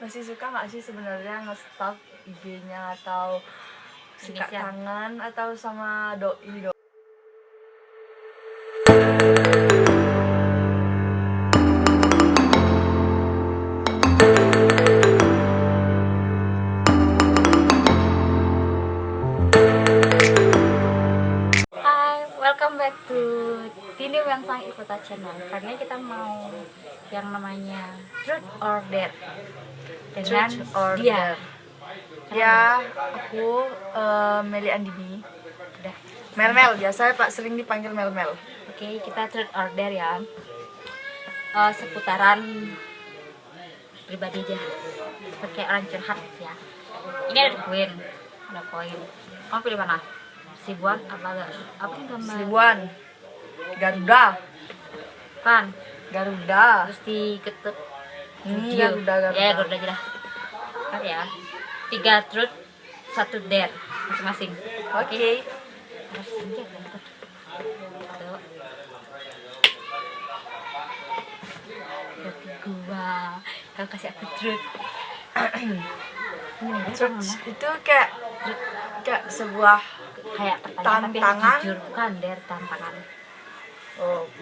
Masih suka nggak sih sebenarnya nge-stalk IG-nya atau sikat tangan atau sama doi? Hai, welcome back to Tini Wansang Ikuta Channel. Karena kita mau yang namanya Truth or Dare dengan Truth or dia. Dare. Ya, aku Meli Andini. Udah. Mel-Mel, biasa Pak sering dipanggil Mel-Mel. Oke, kita Truth or Dare ya. Seputaran pribadi aja. Seperti orang curhat ya. Ini ada koin. Ada koin. Kamu pilih mana? Sibuan apa gambar? Slibuan, Garuda, Pan. Garuda. Terus diketuk. Ini Video. Garuda. Ya, Garuda aja lah. Kan ya. 3 truth, 1 dare masing-masing. Oke. Harus aja kan. Tuh. Berarti gua kalau kasih aku truth. Truth itu kayak sebuah Kayak pertanyaan tapi harus tantangan. jujur, bukan dare tantangan.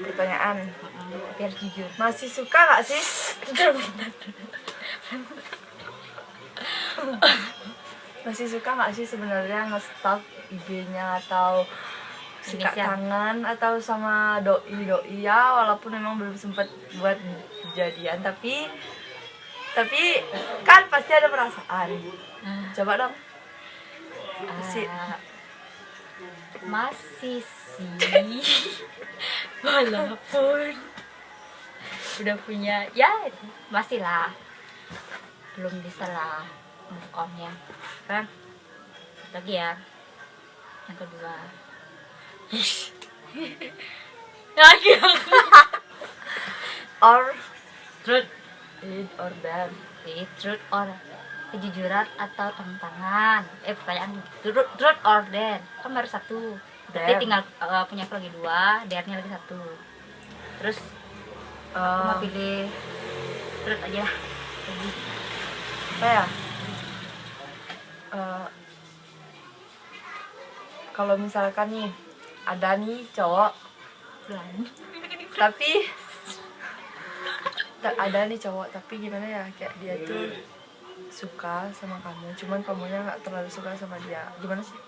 Pertanyaan. Tapi harus jujur. Masih suka nggak sih? Masih suka nggak sih sebenarnya nge-stalk IG-nya atau sikat tangan atau sama doi ya, walaupun memang belum sempat buat kejadian, tapi kan pasti ada perasaan. Coba dong. Masih sih walaupun udah punya ya masih lah, belum bisa lah move on ya kan. Lagi ya yang kedua lagi Or truth or dare. truth or kejujuran atau tantangan. Pertanyaan truth or dare kan baru 1, berarti Dare. tinggal punya aku lagi 2, dare-nya lagi 1. Terus aku mau pilih truth aja lah. Apa ya? Kalau misalkan nih ada nih cowok, tapi ada nih cowok tapi gimana ya, kayak dia tuh suka sama kamu, cuman kamunya nggak terlalu suka sama dia. Gimana sih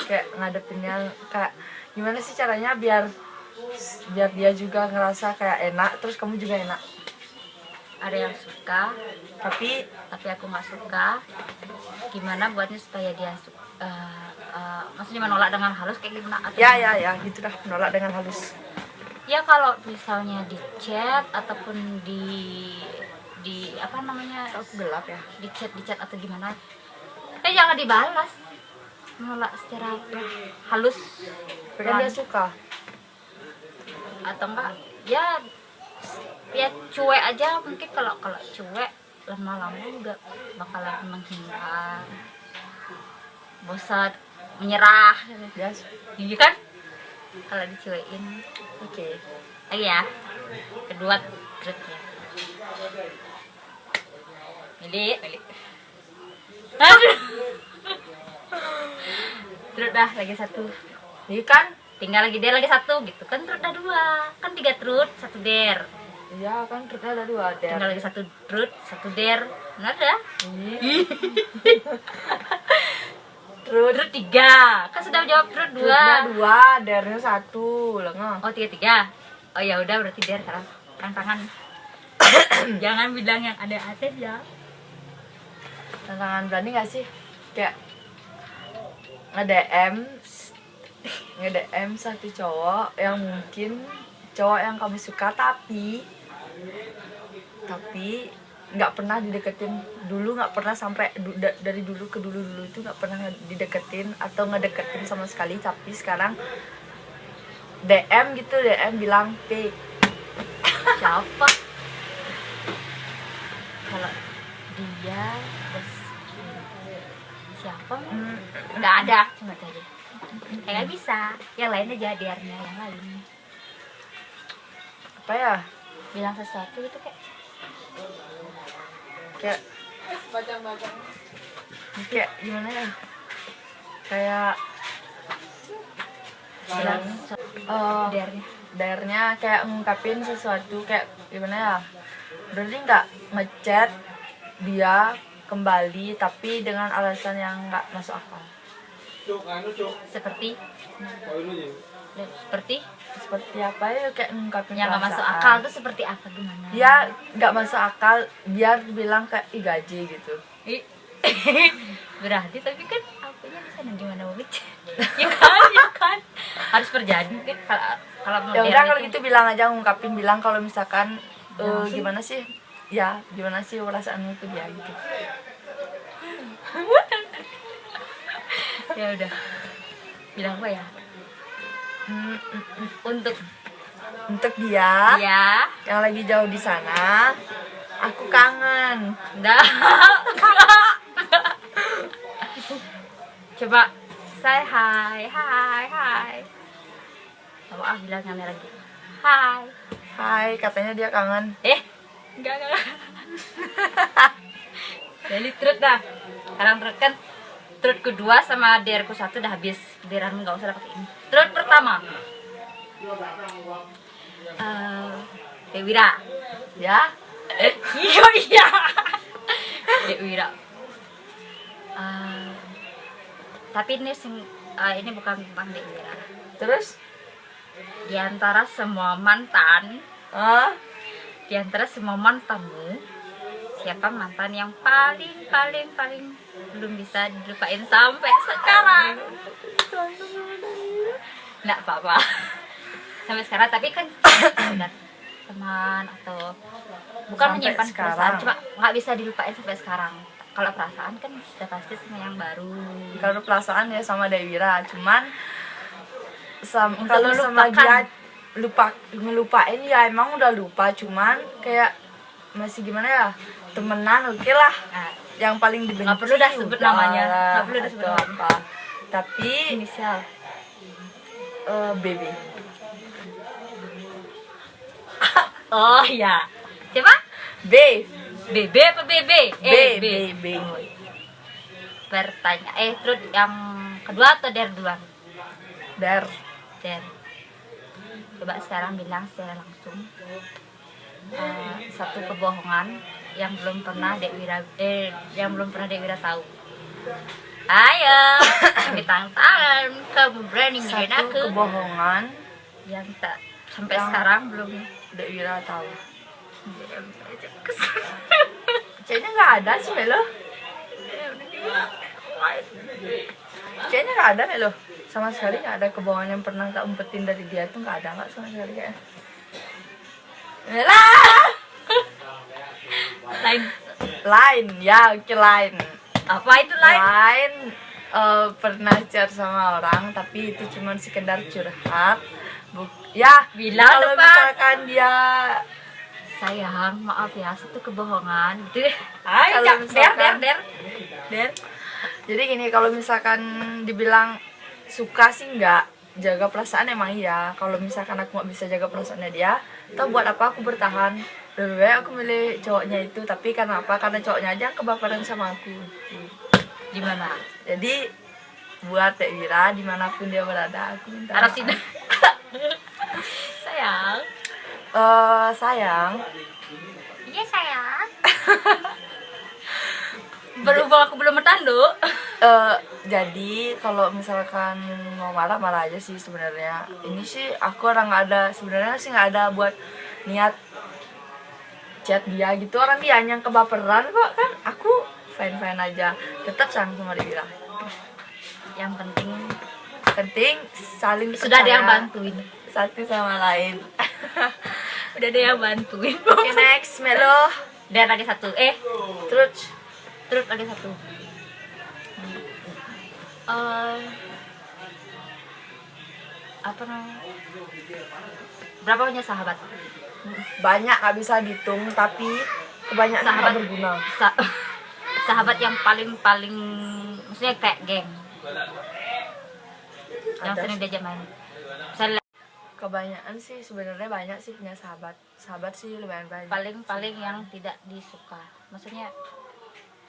kayak ngadepinnya, kayak gimana sih caranya biar dia juga ngerasa kayak enak, terus kamu juga enak? Ada yang suka Tapi aku nggak suka. Gimana buatnya supaya dia maksudnya menolak dengan halus kayak gimana? Atau ya gitu dah, menolak dengan halus. ya kalau misalnya di chat ataupun di apa namanya, Aku gelap ya. di chat atau gimana, jangan dibalas, menolak secara halus. Pengen dia suka. Atau enggak ya cuek aja mungkin. Kalau cuek lama-lama juga bakalan menghindar, bosan, menyerah Yes. gitu kan kalau dicuekin. Oke. Lagi ya kedua triknya, Meli. Aduh. Terus dah lagi 1. Ini kan Tinggal lagi dare lagi 1 gitu kan. Terus dah 2. Kan 3 truth, 1 dare. iya kan truknya ada 2 dare. Tinggal lagi 1 truth, 1 dare. Benar dah. Truth 3. Kan sudah jawab truth 2. Truknya 2, dare-nya 1. Lengah. Oh, 3. Oh ya udah berarti dare sekarang. Tantangan. Jangan bilang yang ada ates ya. Tantangan berani gak sih? Kayak nge-DM satu cowok yang mungkin cowok yang kamu suka, tapi nggak pernah dideketin dulu, nggak pernah sampai dari dulu ke dulu itu nggak pernah dideketin atau ngedeketin sama sekali, tapi sekarang DM bilang P. Siapa? Kalau dia siapa? Nggak ada, cuma itu aja. Nggak bisa. Yang lain aja, diarnya yang lain. Apa ya? Bilang sesuatu itu kayak kayak gimana ya, kayak Bilang dernya. daernya kayak ngungkapin sesuatu kayak gimana ya, berarti nggak ngechat dia kembali tapi dengan alasan yang nggak masuk akal. Seperti Seperti apa ya, kayak ngungkapin yang nggak masuk perasaan. akal tuh seperti apa gimana? Ya nggak masuk akal, biar bilang kayak ih gaji gitu. Ih, berarti tapi kan apanya di sana gimana mau ngechat? Ya kan harus terjadi kan kalau Ya modern udah kalau itu. gitu bilang aja, ngungkapin, bilang kalau misalkan gimana sih perasaanmu ke dia gitu. Ya udah bilang apa ya untuk dia ya yang lagi jauh di sana, aku kangen. enggak coba say hai coba bilangnya lagi hai Hai, katanya dia kangen. enggak jadi trut dah sekarang trut kan trut kedua sama derku satu udah habis, deran nggak usah pakai ini. Trut pertama Dewira Ya, iya Dewira. Tapi ini bukan tentang Dewira. terus Di antara semua mantan, di antara semua mantanmu, siapa mantan yang paling belum bisa dilupain sampai sekarang? Nggak apa-apa sampai sekarang, tapi kan sudah teman atau bukan Sampai menyimpan sekarang. perasaan, cuma nggak bisa dilupain sampai sekarang. Kalau perasaan kan sudah pasti sama yang baru. kalau perasaan ya sama Dewira, cuman Untuk kalau sama melupakan. dia ngelupain ya emang udah lupa, cuman kayak masih gimana ya, temenan oke lah. Nah, Yang paling dibenci nggak perlu dah sebut udah namanya, lah, nggak perlu dah sebut atau namanya. apa. Tapi inisial baby oh ya siapa? B BB apa BB? B. Terus yang kedua atau der duluan? Der. Der. Coba sekarang bilang secara langsung satu kebohongan yang belum pernah Dek Wira tahu. Ayo, ambil tangan kamu berani ngirain Satu aku. kebohongan Yang tak sampai Yang- sekarang belum. Dewira tahu. Kayaknya nggak ada sih Melo. Kayaknya nggak ada Melo. Sama sekali nggak ada kebohongan yang pernah tak umpetin dari dia tuh, nggak ada, nggak sama sekali kayaknya. Lah, Lain ya oke lain. apa itu lain? Lain pernah chat sama orang tapi itu cuma sekedar curhat. Ya, Bilang kalau depan. misalkan dia Sayang, maaf ya, satu kebohongan. Deh, Kalau der. misalkan- Dan jadi gini, kalau misalkan dibilang suka sih enggak, jaga perasaan emang iya. Kalau misalkan aku nggak bisa jaga perasaannya dia, tau buat apa aku bertahan? Lebih baik aku milih cowoknya itu. Tapi karena apa? Karena cowoknya aja kebaperan sama aku. Gimana? Jadi buat Dek Wira dimanapun dia berada, aku minta Harus maaf. tidak. Sayang. Sayang, Iya sayang. Berhubung aku belum bertanduk. jadi kalau misalkan mau marah aja sih sebenarnya. Ini sih aku orang nggak ada, sebenarnya sih nggak ada buat niat chat dia gitu. Orang dia yang kebaperan kok, kan aku fine aja, tetap sayang sama dia. Yang Penting saling sudah ada yang percaya bantuin. satu sama lain. Udah ada yang bantuin. Oke, next Melo. Dan lagi satu. Terus Lagi satu. Apa namanya? Berapa banyak sahabat? banyak nggak bisa dihitung, tapi kebanyakan Sahabat. nggak berguna. Sahabat yang paling maksudnya kayak geng. Yang Ada sering sih. diajak main. Misalnya Kebanyakan sih sebenarnya banyak sih punya sahabat sih lumayan banyak. paling yang tidak disuka. Maksudnya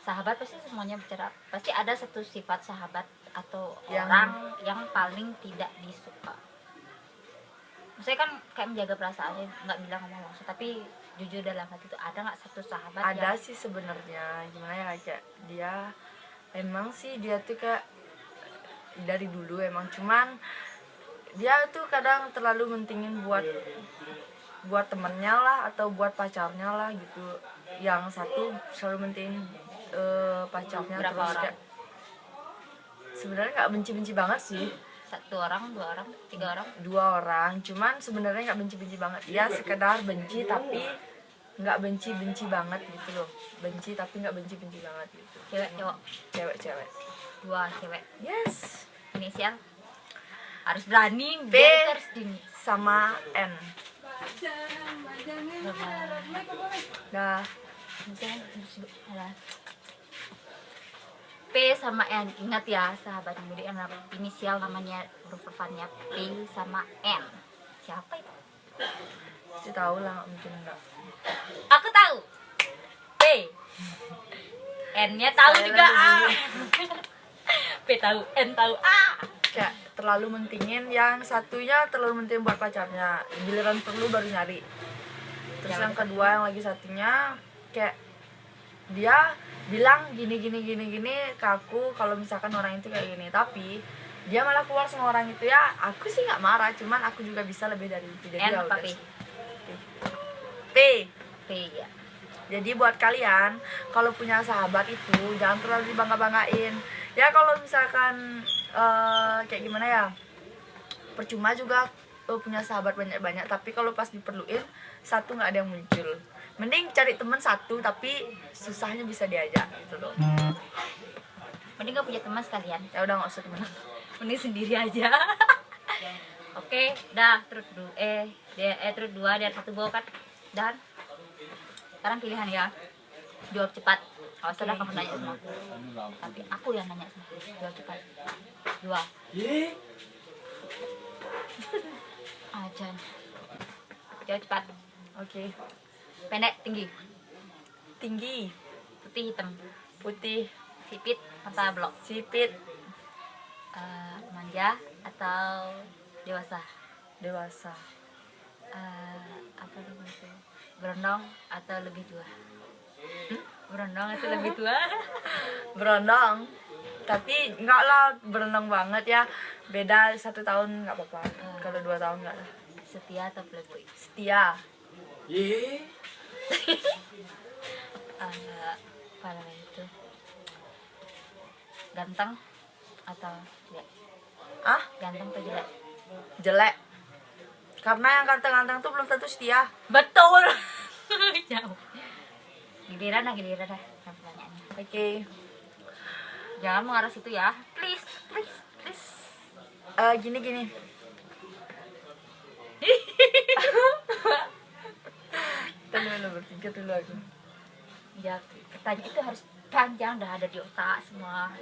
sahabat pasti semuanya bicara, pasti ada satu sifat sahabat atau Yang- orang yang paling tidak disuka. Maksudnya kan kayak menjaga perasaannya, nggak bilang ngomong langsung, tapi jujur dalam hati itu ada nggak satu sahabat Ada yang sih sebenarnya, gimana ya, kayak dia emang sih dia tuh kayak dari dulu emang, cuman dia tuh kadang terlalu mentingin buat temennya lah atau buat pacarnya lah gitu. Yang satu selalu mentingin pacarnya. Berapa terus orang? kayak sebenarnya nggak benci-benci banget sih, 1 orang, 2 orang, 3 orang. 2 orang, cuman sebenarnya nggak benci-benci banget ya, sekedar benci tapi nggak benci-benci banget gitu loh, benci tapi nggak benci-benci banget gitu. Cewek cowok, Cewek 2 cewek. yes. Inisial harus berani, P dia harus dini. sama N. Dah. P sama N, ingat ya sahabat muda, yang inisial namanya huruf depannya P sama N. Siapa itu? Pasti tahu lah, nggak mungkin enggak. Aku tahu. P. N-nya tahu Saya juga lebih A. dulu. P tahu, N tahu A. Kayak terlalu mentingin, yang satunya terlalu mentingin buat pacarnya, giliran perlu baru nyari. Terus yang kedua yang lagi satunya kayak dia bilang gini ke aku kalau misalkan orang itu kayak gini, tapi dia malah keluar sama orang itu, ya aku sih nggak marah, cuman aku juga bisa lebih dari itu. Jadi N ya apa udah P? sih. P. P ya. Jadi buat kalian kalau punya sahabat itu jangan terlalu dibangga-banggain. Ya kalau misalkan kayak gimana ya, percuma juga punya sahabat banyak-banyak, tapi kalau pas diperluin satu nggak ada yang muncul. Mending cari teman satu tapi susahnya bisa diajak gitu loh. Mending gak punya teman sekalian. Ya udah nggak usah teman. Mending sendiri aja. Oke, dah terus dulu. Terus 2 dan 1 bawa kan. Dan sekarang pilihan ya. Jawab cepat. Kalau sudah kamu nanya sama aku. Tapi aku yang nanya sama. Jawab cepat. 2. Ajan. Jawab cepat. Oke. Pendek, tinggi, Tinggi, putih, hitam, putih, sipit, mata blok, sipit, manja atau dewasa, dewasa, apa namanya itu, berondong atau lebih tua. Berondong atau lebih tua. berondong. Tapi enggak lah berondong banget ya. Beda 1 tahun nggak apa-apa. Kalau 2 tahun nggak lah. Setia atau playboy. Setia. Apa namanya itu, ganteng atau jelek. Ganteng atau jelek? Jelek. Karena yang ganteng-ganteng tuh belum tentu setia. Betul. Jauh. Giliran dah pertanyaannya. Oke. Jangan mengarah situ ya, please. Gini. Kita dulu berpikir dulu aku. Ya, pertanyaan itu harus panjang, dah ada di otak semua.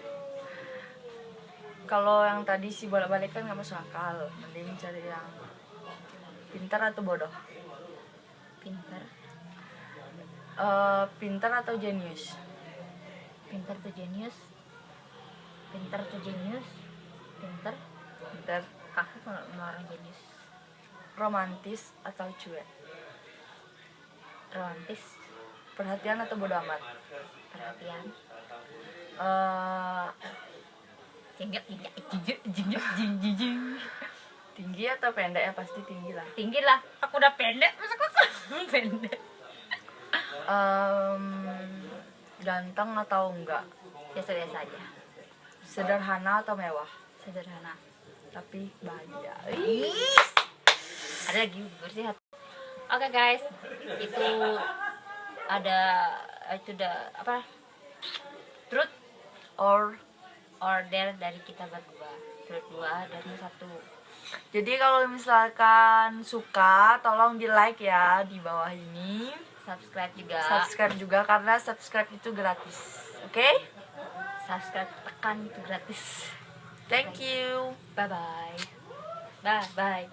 Kalau yang tadi sih bolak-balik kan nggak masuk akal. Mending cari yang pintar atau bodoh. Pintar. Pintar atau jenius? Pintar atau jenius? Pintar. Pintar. Aku kalau mau orang jenius. Romantis atau cuek? Romantis. Perhatian atau bodoh amat? Perhatian. Eh, Jingjing. Tinggi atau pendek? Ya pasti tinggi lah. Tinggi lah. Aku udah pendek, masa kok pendek? Ganteng atau enggak? Biasa-biasa aja. Sederhana atau mewah? Sederhana. Tapi bahagia. Ada lagi bersih hati. Oke guys, itu udah apa? Truth Or order dari kita berdua. Truth 2 dan 1. jadi kalau misalkan suka tolong di like ya di bawah ini. Subscribe juga. Subscribe juga karena subscribe itu gratis. Oke? Subscribe tekan itu gratis. Thank you. Bye bye. Bye.